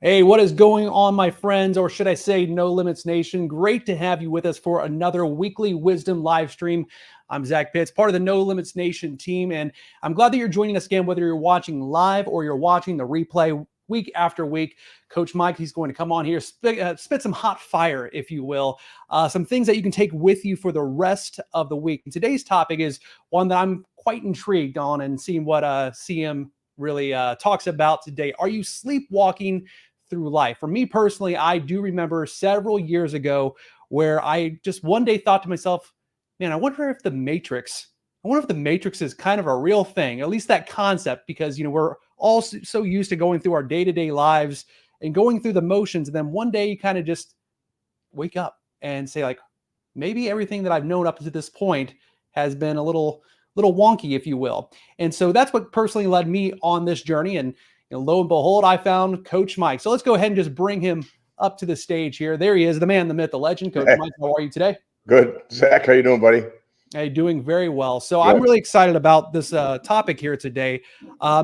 Hey, what is going on, my friends, or should I say, No Limits Nation? Great to have you with us for another weekly wisdom live stream. I'm Zach Pitts, part of the No Limits Nation team, and I'm glad that you're joining us again, whether you're watching live or you're watching the replay week after week. Coach Mike, he's going to come on here, spit some hot fire, if you will, some things that you can take with you for the rest of the week. And today's topic is one that I'm quite intrigued on and seeing what CM really talks about today. Are you sleepwalking through life? For me personally, I do remember several years ago where I just one day thought to myself, man, I wonder if the Matrix is kind of a real thing, at least that concept, because, we're all so used to going through our day-to-day lives and going through the motions. And then one day you kind of just wake up and say, like, maybe everything that I've known up to this point has been a little wonky, if you will. And so that's what personally led me on this journey. And lo and behold, I found Coach Mike. So let's go ahead and just bring him up to the stage here. There he is, the man, the myth, the legend. Coach Mike, how are you today? Good. Zach, how you doing, buddy? Hey, doing very well. So Good. I'm really excited about this topic here today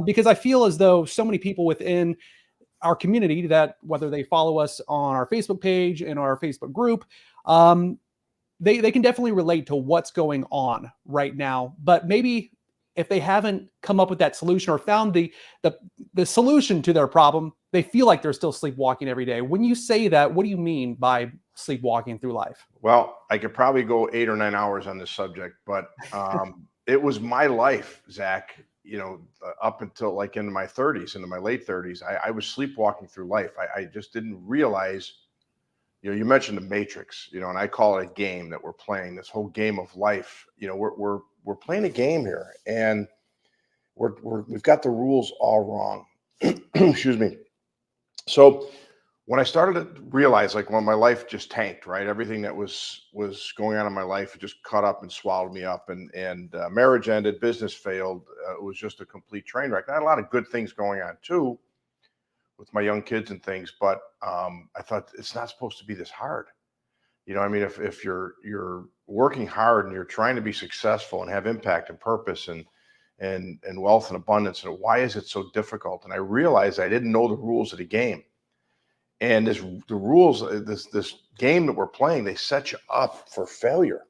because I feel as though so many people within our community, that whether they follow us on our Facebook page and our Facebook group, they can definitely relate to what's going on right now. But maybe if they haven't come up with that solution or found the solution to their problem, they feel like they're still sleepwalking every day. When you say that, what do you mean by sleepwalking through life? Well, I could probably go 8 or 9 hours on this subject, but it was my life, Zach. Up until like into my 30s, into my late 30s, I was sleepwalking through life. I just didn't realize. You mentioned the Matrix, and I call it a game that we're playing. This whole game of life. We're playing a game here, and we've got the rules all wrong. Excuse me. So when I started to realize, like, when my life just tanked, right? Everything that was going on in my life, it just caught up and swallowed me up, and marriage ended, business failed. It was just a complete train wreck. I had a lot of good things going on too, with my young kids and things, but I thought it's not supposed to be this hard. If you're working hard and you're trying to be successful and have impact and purpose and wealth and abundance, and why is it so difficult? And I realized I didn't know the rules of the game. And this game that we're playing, they set you up for failure.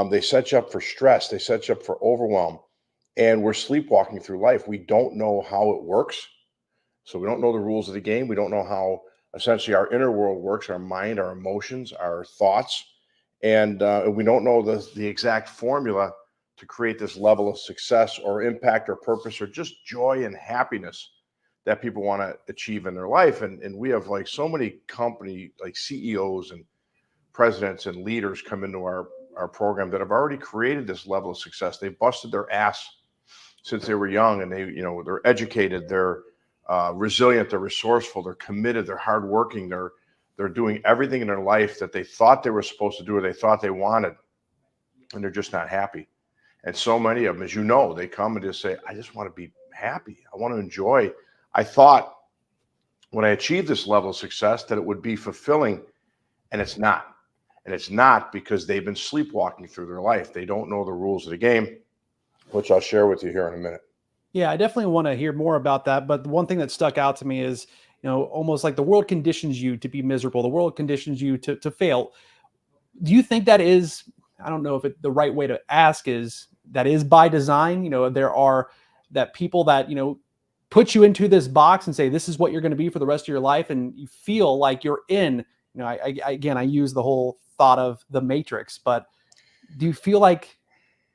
They set you up for stress. They set you up for overwhelm. And we're sleepwalking through life. We don't know how it works. So we don't know the rules of the game. We don't know how essentially our inner world works, our mind, our emotions, our thoughts. And we don't know the exact formula to create this level of success or impact or purpose or just joy and happiness that people want to achieve in their life. And we have, like, so many company, like, CEOs and presidents and leaders come into our program that have already created this level of success. They busted their ass since they were young, and they're educated, they're resilient, they're resourceful, they're committed, they're hardworking, they're doing everything in their life that they thought they were supposed to do or they thought they wanted, and they're just not happy. And so many of them, as you know, they come and just say, I just want to be happy. I want to enjoy. I thought when I achieved this level of success that it would be fulfilling, and it's not. And it's not because they've been sleepwalking through their life. They don't know the rules of the game, which I'll share with you here in a minute. Yeah, I definitely want to hear more about that. But the one thing that stuck out to me is, almost like the world conditions you to be miserable. The world conditions you to fail. Do you think that is, I don't know if the right way to ask is, that is by design? There are that people that, put you into this box and say, this is what you're going to be for the rest of your life. And you feel like you're in, I use the whole thought of the Matrix, but do you feel like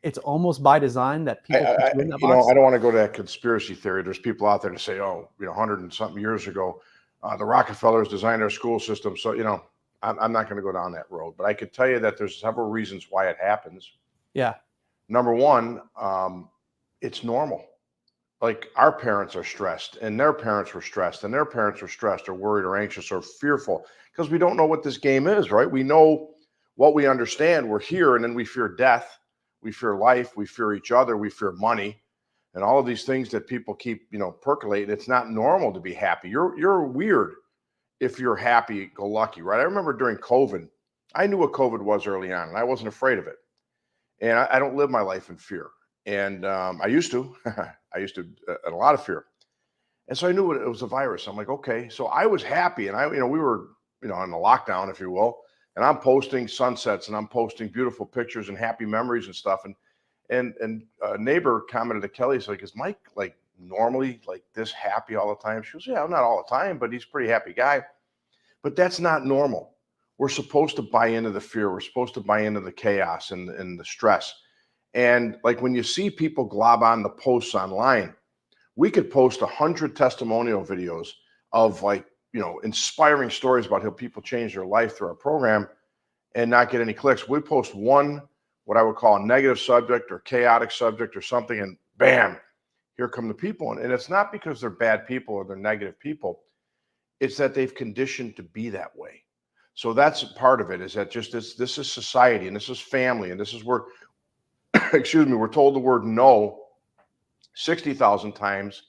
it's almost by design that people put you in that box? I don't want to go to that conspiracy theory. There's people out there to say, 100 and something years ago, the Rockefellers designed our school system. So, I'm not going to go down that road, but I could tell you that there's several reasons why it happens. Yeah. Number one, it's normal. Like, our parents are stressed, and their parents were stressed, and their parents were stressed or worried or anxious or fearful, because we don't know what this game is, right? We know what we understand. We're here, and then we fear death. We fear life. We fear each other. We fear money, and all of these things that people keep, percolating. It's not normal to be happy. You're weird if you're happy-go-lucky, right? I remember during COVID, I knew what COVID was early on, and I wasn't afraid of it. And I don't live my life in fear. And I used to, I used to, a lot of fear. And so I knew it was a virus. I'm like, okay. So I was happy, and we were, in the lockdown, if you will, and I'm posting sunsets and I'm posting beautiful pictures and happy memories and stuff. And a neighbor commented to Kelly, he's like, is Mike like normally like this happy all the time? She goes, yeah, not all the time, but he's a pretty happy guy. But that's not normal. We're supposed to buy into the fear. We're supposed to buy into the chaos and the stress. And like when you see people glob on the posts online, we could post 100 testimonial videos of like, inspiring stories about how people change their life through our program and not get any clicks. We post one, what I would call a negative subject or chaotic subject or something, and bam, here come the people. And it's not because they're bad people or they're negative people. It's that they've conditioned to be that way. So that's part of it, is that just this is society, and this is family, and this is where, excuse me, we're told the word no 60,000 times.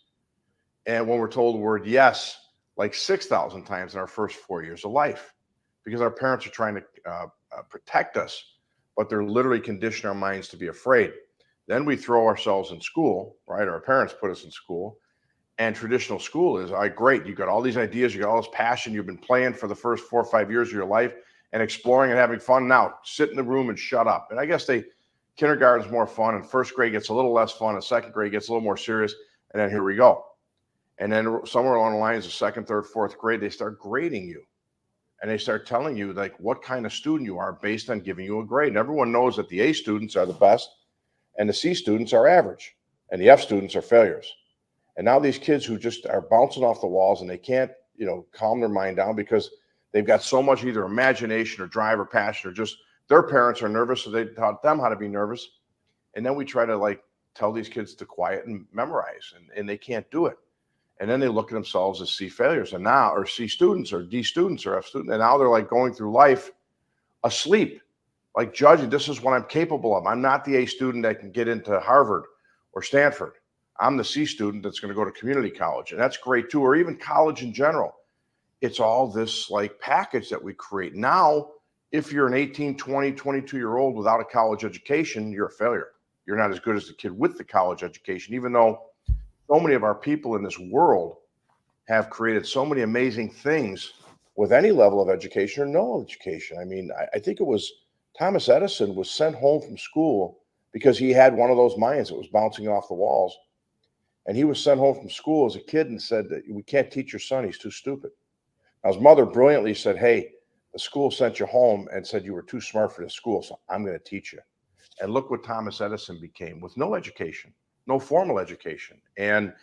And when we're told the word yes, like 6,000 times in our first 4 years of life, because our parents are trying to protect us, but they're literally conditioning our minds to be afraid. Then we throw ourselves in school, right? Our parents put us in school. And traditional school is, all right, great. You got all these ideas, you got all this passion, you've been playing for the first 4 or 5 years of your life and exploring and having fun. Now sit in the room and shut up. And I guess kindergarten's more fun, and first grade gets a little less fun, and second grade gets a little more serious. And then here we go. And then somewhere along the lines of second, third, fourth grade, they start grading you. And they start telling you like what kind of student you are based on giving you a grade. And everyone knows that the A students are the best and the C students are average and the F students are failures. And now these kids who just are bouncing off the walls and they can't, calm their mind down because they've got so much either imagination or drive or passion, or just their parents are nervous, so they taught them how to be nervous. And then we try to like tell these kids to quiet and memorize, and they can't do it. And then they look at themselves as C failures, and now, or C students or D students or F students. And now they're like going through life asleep, like judging, this is what I'm capable of. I'm not the A student that can get into Harvard or Stanford. I'm the C student that's going to go to community college. And that's great too, or even college in general. It's all this like package that we create. Now, if you're an 18, 20, 22-year-old without a college education, you're a failure. You're not as good as the kid with the college education, even though so many of our people in this world have created so many amazing things with any level of education or no education. I mean, I think it was Thomas Edison was sent home from school because he had one of those minds that was bouncing off the walls. And he was sent home from school as a kid and said that we can't teach your son, he's too stupid. Now, his mother brilliantly said, hey, the school sent you home and said you were too smart for the school, so I'm going to teach you. And look what Thomas Edison became with no education, no formal education. And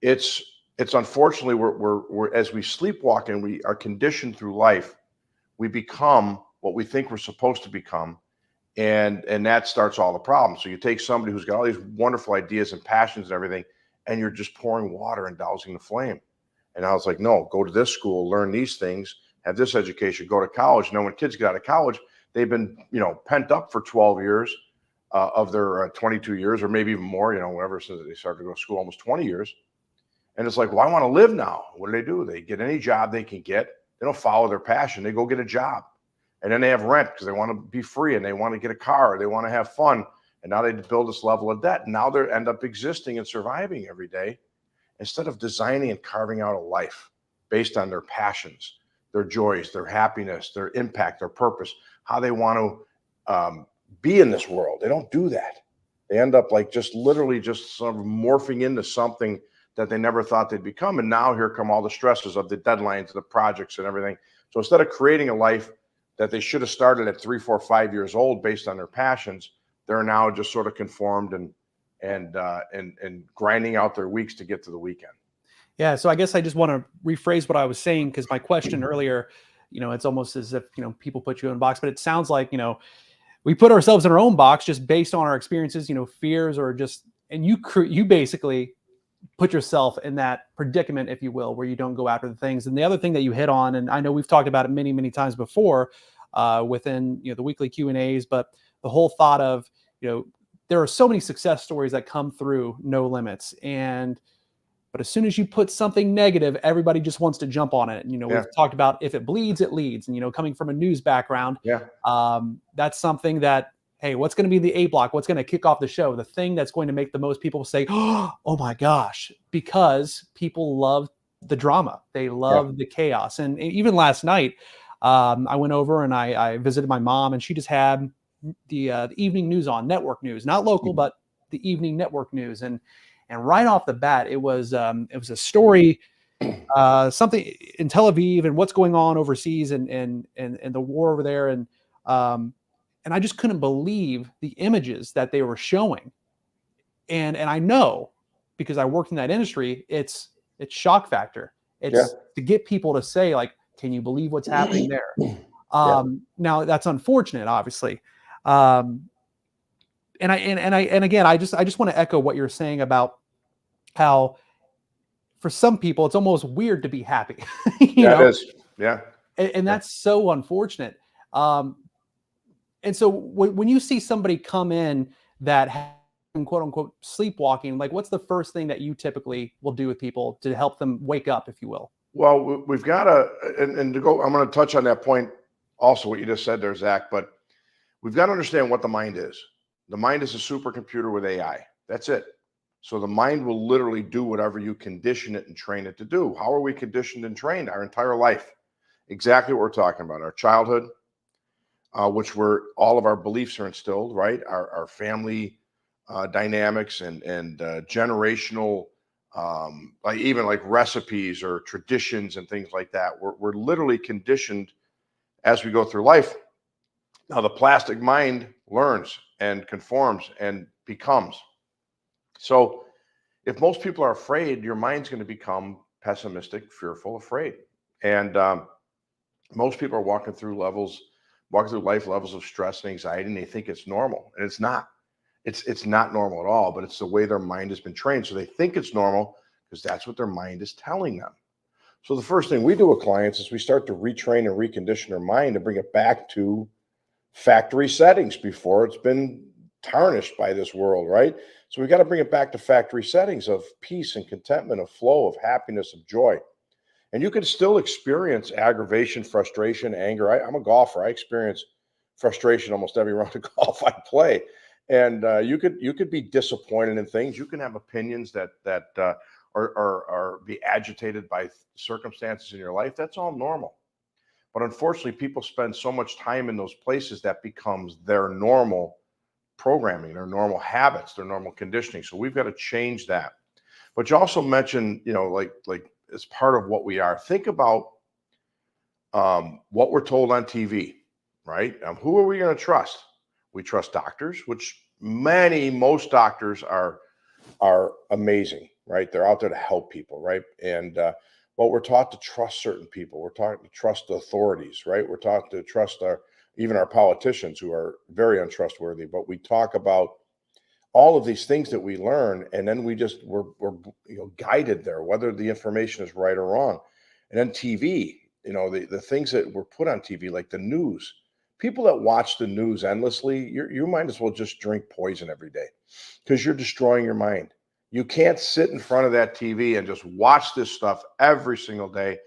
it's unfortunately we're as we sleepwalk and we are conditioned through life, we become what we think we're supposed to become, and that starts all the problems. So you take somebody who's got all these wonderful ideas and passions and everything, and you're just pouring water and dousing the flame. And I was like, no, go to this school, learn these things, have this education, go to college. Now, when kids get out of college, they've been pent up for 12 years of their 22 years, or maybe even more, whatever, since they started to go to school, almost 20 years. And it's like, well, I want to live now. What do? They get any job they can get. They don't follow their passion. They go get a job. And then they have rent because they want to be free, and they want to get a car. They want to have fun. And now they build this level of debt. And now they end up existing and surviving every day instead of designing and carving out a life based on their passions, their joys, their happiness, their impact, their purpose, how they want to be in this world. They don't do that. They end up like just literally just sort of morphing into something that they never thought they'd become. And now here come all the stresses of the deadlines, the projects and everything. So instead of creating a life that they should have started at 3, 4, 5 years old based on their passions, they're now just sort of conformed and grinding out their weeks to get to the weekend. Yeah. So I guess I just want to rephrase what I was saying, because my question earlier, it's almost as if, people put you in a box, but it sounds like, we put ourselves in our own box just based on our experiences, fears, or just, and you basically put yourself in that predicament, if you will, where you don't go after the things. And the other thing that you hit on, and I know we've talked about it many, many times before within, the weekly Q&As, but the whole thought of, there are so many success stories that come through No Limits. But as soon as you put something negative, everybody just wants to jump on it. We've talked about if it bleeds, it leads. And, coming from a news background, that's something that hey, what's going to be the A block? What's going to kick off the show? The thing that's going to make the most people say, oh my gosh, because people love the drama. They love the chaos. And even last night, I went over and I visited my mom, and she just had the evening news on, network news, not local, but the evening network news. And right off the bat, it was a story, something in Tel Aviv and what's going on overseas, and the war over there. And I just couldn't believe the images that they were showing. And I know, because I worked in that industry, it's shock factor. It's to get people to say, like, can you believe what's happening there? Now that's unfortunate, obviously. And again, I just want to echo what you're saying about how for some people it's almost weird to be happy. you know? It is. Yeah. And that's so unfortunate. And so when you see somebody come in that has, quote unquote, sleepwalking, like, what's the first thing that you typically will do with people to help them wake up, if you will? Well, we've got to, and to go, I'm going to touch on that point also, what you just said there, Zach, but we've got to understand what the mind is. The mind is a supercomputer with AI. That's it. So the mind will literally do whatever you condition it and train it to do. How are we conditioned and trained? Our entire life. Exactly what we're talking about. Our childhood, which all of our beliefs are instilled, right? Our family dynamics and generational, like even like recipes or traditions and things like that. We're literally conditioned as we go through life. Now the plastic mind learns and conforms and becomes. So if most people are afraid, your mind's going to become pessimistic, fearful, afraid. And most people are walking through life levels of stress and anxiety, and they think it's normal, and it's not. It's not normal at all, but it's the way their mind has been trained. So they think it's normal because that's what their mind is telling them. So the first thing we do with clients is we start to retrain and recondition their mind to bring it back to factory settings before it's been tarnished by this world, right? So we got to bring it back to factory settings of peace and contentment, of flow, of happiness, of joy. And you can still experience aggravation, frustration, anger. I'm a golfer. I experience frustration almost every round of golf I play. And you could be disappointed in things. You can have opinions that or be agitated by circumstances in your life. That's all normal. But unfortunately, people spend so much time in those places that becomes their normal programming, their normal habits, their normal conditioning. So we've got to change that. But you also mentioned, like as part of what we are. Think about what we're told on TV, right? Who are we going to trust? We trust doctors, which most doctors are amazing, right? They're out there to help people, right? And but we're taught to trust certain people. We're taught to trust the authorities, right? We're taught to trust even our politicians, who are very untrustworthy. But we talk about all of these things that we learn, and then we're guided there, whether the information is right or wrong. And then TV, the things that were put on TV, like the news. People that watch the news endlessly, you might as well just drink poison every day, because you're destroying your mind. You can't sit in front of that TV and just watch this stuff every single day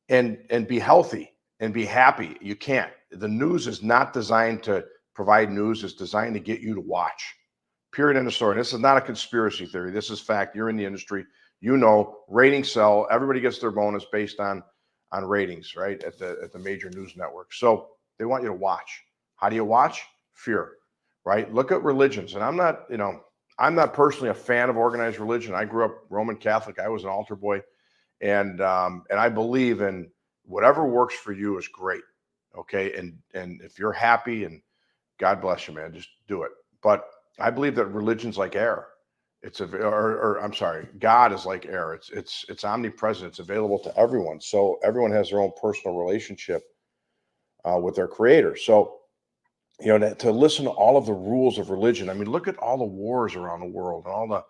and be healthy and be happy. You can't. The news is not designed to provide news. It's designed to get you to watch. Period. End of story. This is not a conspiracy theory. This is fact. You're in the industry. Ratings sell. Everybody gets their bonus based on ratings, right? At the major news networks. So they want you to watch. How do you watch? Fear, right? Look at religions. And I'm not personally a fan of organized religion. I grew up Roman Catholic. I was an altar boy, and I believe in whatever works for you is great. Okay, and if you're happy, and God bless you, man, just do it. But I believe that religion's like air. God is like air. It's omnipresent. It's available to everyone. So everyone has their own personal relationship with their creator. So, to listen to all of the rules of religion. I mean, look at all the wars around the world and all the,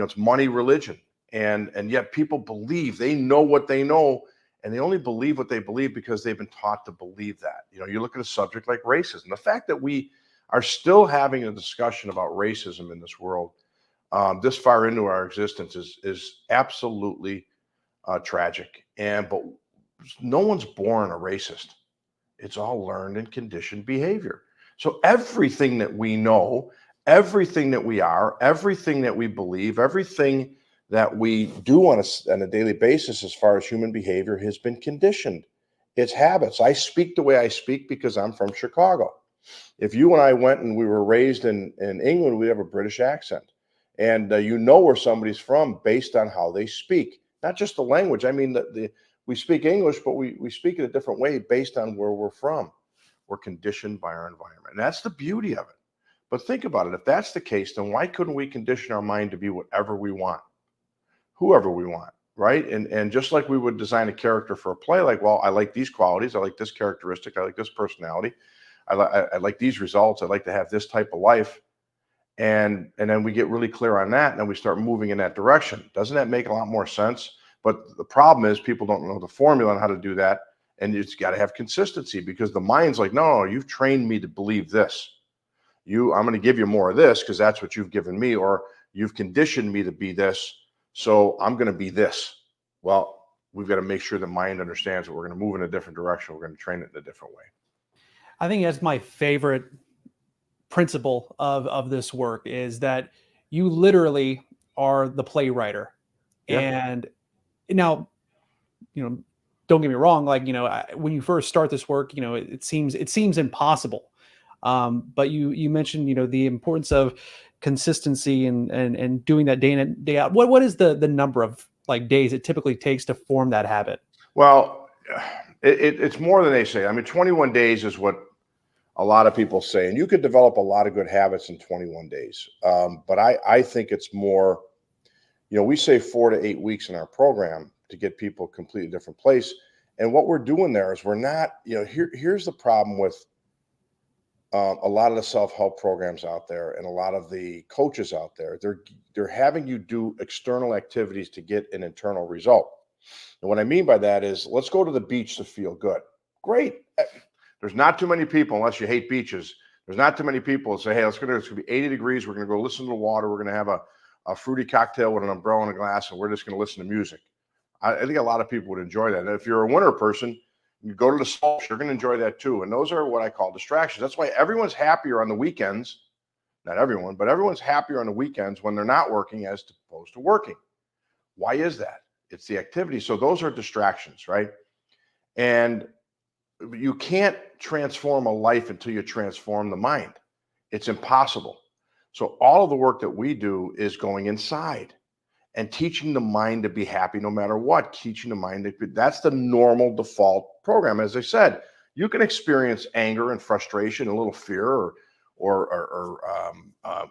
it's money religion. And yet people believe, they know what they know, and they only believe what they believe because they've been taught to believe that. You look at a subject like racism. The fact that we are still having a discussion about racism in this world this far into our existence is absolutely tragic. But no one's born a racist. It's all learned and conditioned behavior. So everything that we know, everything that we are, everything that we believe, everything that we do on a daily basis as far as human behavior has been conditioned. It's habits. I speak the way I speak because I'm from Chicago. If you and I went and we were raised in England, we have a British accent. And you know where somebody's from based on how they speak, not just the language. I mean, we speak English, but we speak it a different way based on where we're from. We're conditioned by our environment. And that's the beauty of it. But think about it. If that's the case, then why couldn't we condition our mind to be whatever we want, whoever we want, right? And just like we would design a character for a play, like, well, I like these qualities, I like this characteristic, I like this personality, I like these results, I'd like to have this type of life. And then we get really clear on that, and then we start moving in that direction. Doesn't that make a lot more sense? But the problem is people don't know the formula on how to do that, and it's got to have consistency, because the mind's like, no, you've trained me to believe this. I'm going to give you more of this because that's what you've given me, or you've conditioned me to be this, so I'm going to be this. Well, we've got to make sure the mind understands that we're going to move in a different direction. We're going to train it in a different way. I think that's my favorite principle of this work, is that you literally are the playwrighter. Yeah. And now, don't get me wrong, like, when you first start this work, it seems impossible. But you mentioned, the importance of consistency and doing that day in and day out. What is the number of like days it typically takes to form that habit? Well, it's more than they say. I mean, 21 days is what a lot of people say, and you could develop a lot of good habits in 21 days. But I think it's more, we say 4 to 8 weeks in our program to get people a completely different place. And what we're doing there is we're not, here's the problem with a lot of the self-help programs out there and a lot of the coaches out there. They're having you do external activities to get an internal result. And what I mean by that is, let's go to the beach to feel good. Great. There's not too many people, unless you hate beaches. There's not too many people that say, hey, it's going to be 80 degrees. We're going to go listen to the water. We're going to have a fruity cocktail with an umbrella and a glass, and we're just going to listen to music. I think a lot of people would enjoy that. And if you're a winter person, you go to the slopes, you're going to enjoy that too. And those are what I call distractions. That's why everyone's happier on the weekends. Not everyone, but everyone's happier on the weekends when they're not working as opposed to working. Why is that? It's the activity. So those are distractions, right? And you can't transform a life until you transform the mind. It's impossible. So all of the work that we do is going inside and teaching the mind to be happy no matter what. Teaching the mind that's the normal default program. As I said, you can experience anger and frustration, a little fear, or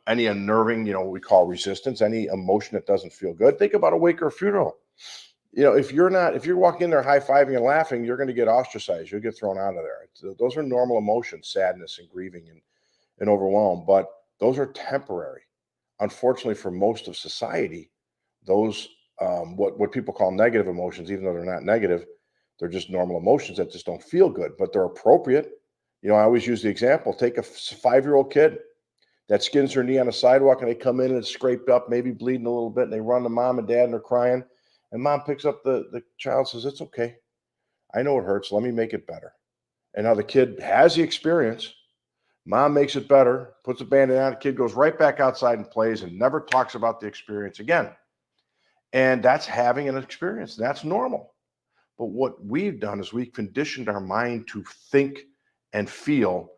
any unnerving, what we call resistance, any emotion that doesn't feel good. Think about a wake or a funeral. If you're walking in there high-fiving and laughing, you're going to get ostracized. You'll get thrown out of there. Those are normal emotions, sadness and grieving and overwhelm, but those are temporary. Unfortunately, for most of society, those what people call negative emotions, even though they're not negative, they're just normal emotions that just don't feel good, but they're appropriate. I always use the example, take a 5-year-old kid that skins their knee on a sidewalk, and they come in and it's scraped up, maybe bleeding a little bit, and they run to mom and dad and they're crying. And mom picks up the child, says, it's okay. I know it hurts. Let me make it better. And now the kid has the experience. Mom makes it better, puts a Band-Aid on. The kid goes right back outside and plays and never talks about the experience again. And that's having an experience. That's normal. But what we've done is we've conditioned our mind to think and feel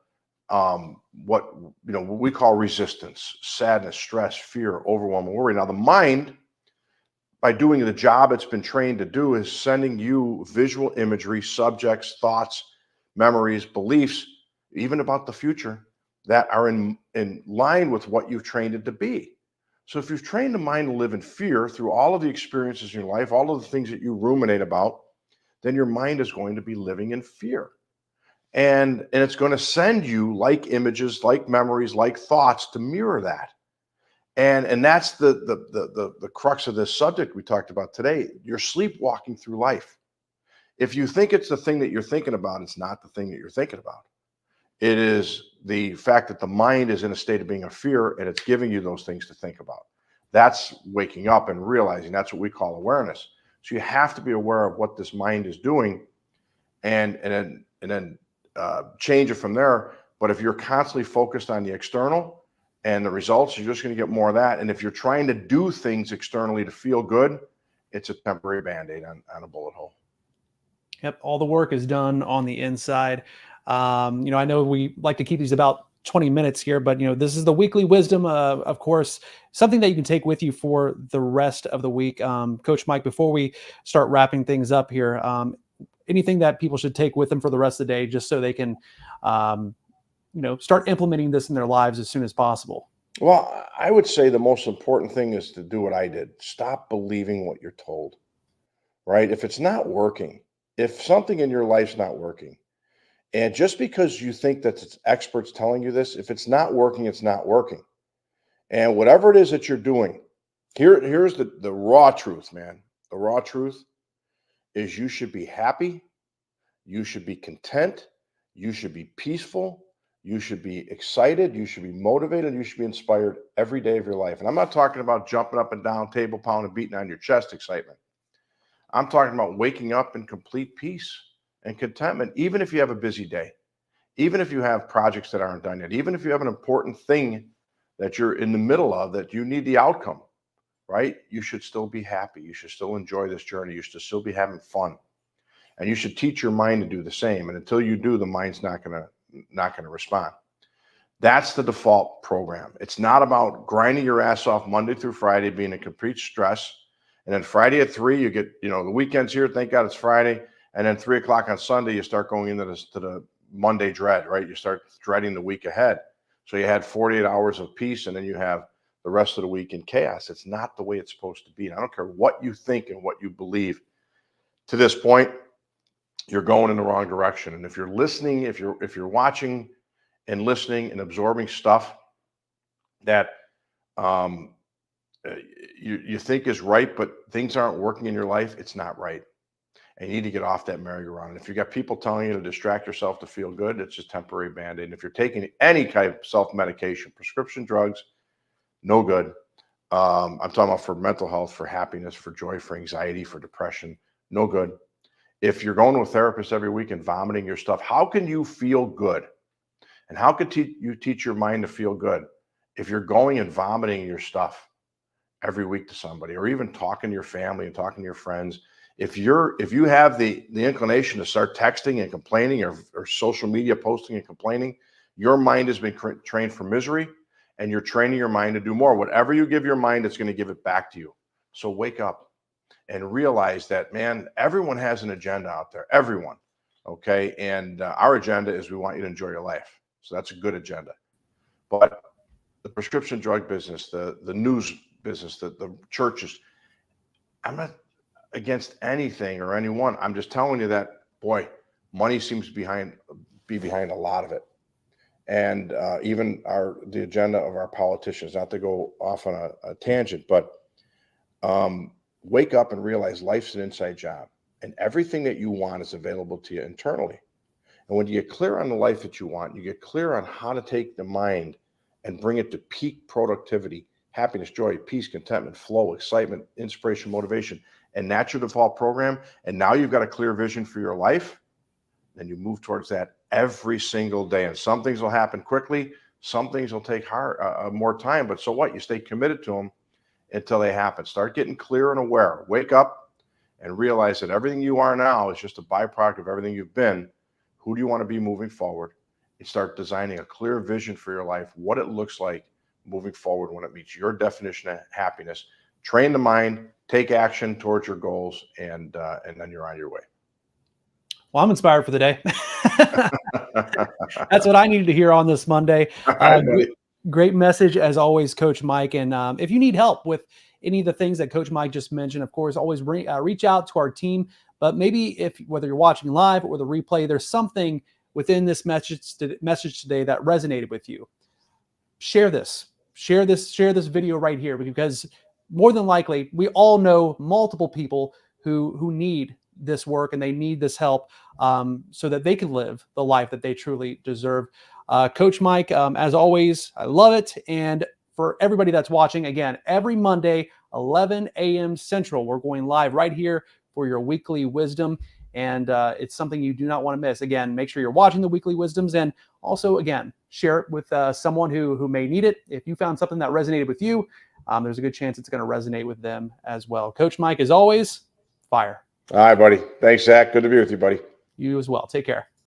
what we call resistance, sadness, stress, fear, overwhelm, and worry. Now the mind, by doing the job it's been trained to do, is sending you visual imagery, subjects, thoughts, memories, beliefs, even about the future, that are in line with what you've trained it to be. So if you've trained the mind to live in fear through all of the experiences in your life, all of the things that you ruminate about, then your mind is going to be living in fear. And it's going to send you like images, like memories, like thoughts to mirror that. And that's the crux of this subject we talked about today. You're sleepwalking through life. If you think it's the thing that you're thinking about, it's not the thing that you're thinking about. It is the fact that the mind is in a state of being of fear, and it's giving you those things to think about. That's waking up and realizing. That's what we call awareness. So you have to be aware of what this mind is doing, and then change it from there. But if you're constantly focused on the external and the results, you're just going to get more of that. And if you're trying to do things externally to feel good, it's a temporary Band-Aid on a bullet hole. Yep. All the work is done on the inside. I know we like to keep these about 20 minutes here, but this is the weekly wisdom, of course, something that you can take with you for the rest of the week. Coach Mike, before we start wrapping things up here, anything that people should take with them for the rest of the day, just so they can, start implementing this in their lives as soon as possible? Well, I would say the most important thing is to do what I did. Stop believing what you're told, right? If it's not working, if something in your life's not working, and just because you think that it's experts telling you this, if it's not working, it's not working. And whatever it is that you're doing, here's the raw truth, man. The raw truth is you should be happy, you should be content, you should be peaceful, you should be excited, you should be motivated, you should be inspired every day of your life. And I'm not talking about jumping up and down, table pounding, beating on your chest excitement. I'm talking about waking up in complete peace and contentment, even if you have a busy day, even if you have projects that aren't done yet, even if you have an important thing that you're in the middle of that you need the outcome, right? You should still be happy. You should still enjoy this journey. You should still be having fun. And you should teach your mind to do the same. And until you do, the mind's not going to respond. That's the default program. It's not about grinding your ass off Monday through Friday, being in complete stress. And then Friday at 3, you get, the weekend's here. Thank God it's Friday. And then 3 o'clock on Sunday, you start going into the Monday dread, right? You start dreading the week ahead. So you had 48 hours of peace, and then you have the rest of the week in chaos. It's not the way it's supposed to be. And I don't care what you think and what you believe. To this point, you're going in the wrong direction. And if you're listening, if you're watching and listening and absorbing stuff that you think is right, but things aren't working in your life, it's not right. And you need to get off that merry-go-round. And if you got people telling you to distract yourself to feel good, it's just temporary Band-Aid. And if you're taking any kind of self-medication, prescription drugs, no good. I'm talking about for mental health, for happiness, for joy, for anxiety, for depression, no good. If you're going to a therapist every week and vomiting your stuff, how can you feel good? And how could you teach your mind to feel good if you're going and vomiting your stuff every week to somebody, or even talking to your family and talking to your friends? If you have the inclination to start texting and complaining, or social media posting and complaining, your mind has been trained for misery, and you're training your mind to do more. Whatever you give your mind, it's going to give it back to you. So wake up and realize that, man, everyone has an agenda out there. Everyone. Okay. And our agenda is we want you to enjoy your life. So that's a good agenda. But the prescription drug business, the news business, the churches, I'm not against anything or anyone. I'm just telling you that, boy, money seems to be behind a lot of it. And even the agenda of our politicians, not to go off on a tangent, but wake up and realize life's an inside job, and everything that you want is available to you internally. And when you get clear on the life that you want, you get clear on how to take the mind and bring it to peak productivity, happiness, joy, peace, contentment, flow, excitement, inspiration, motivation, and that's your default program. And now you've got a clear vision for your life. Then you move towards that every single day. And some things will happen quickly. Some things will take more time. But so what? You stay committed to them until they happen. Start getting clear and aware. Wake up and realize that everything you are now is just a byproduct of everything you've been. Who do you want to be moving forward? And start designing a clear vision for your life, what it looks like moving forward when it meets your definition of happiness. Train the mind, take action towards your goals, and then you're on your way. Well, I'm inspired for the day. That's what I needed to hear on this Monday. Great message as always, Coach Mike. And if you need help with any of the things that Coach Mike just mentioned, of course, always reach out to our team. But maybe whether you're watching live or the replay, there's something within this message today that resonated with you. Share this video right here, because more than likely we all know multiple people who need this work and they need this help so that they can live the life that they truly deserve. Coach Mike, as always, I love it. And for everybody that's watching, again, every Monday, 11 a.m. Central, we're going live right here for your weekly wisdom. And it's something you do not want to miss. Again, make sure you're watching the Weekly Wisdoms, and also, again, share it with someone who may need it. If you found something that resonated with you, there's a good chance it's going to resonate with them as well. Coach Mike, as always, fire. All right, buddy. Thanks, Zach. Good to be with you, buddy. You as well. Take care.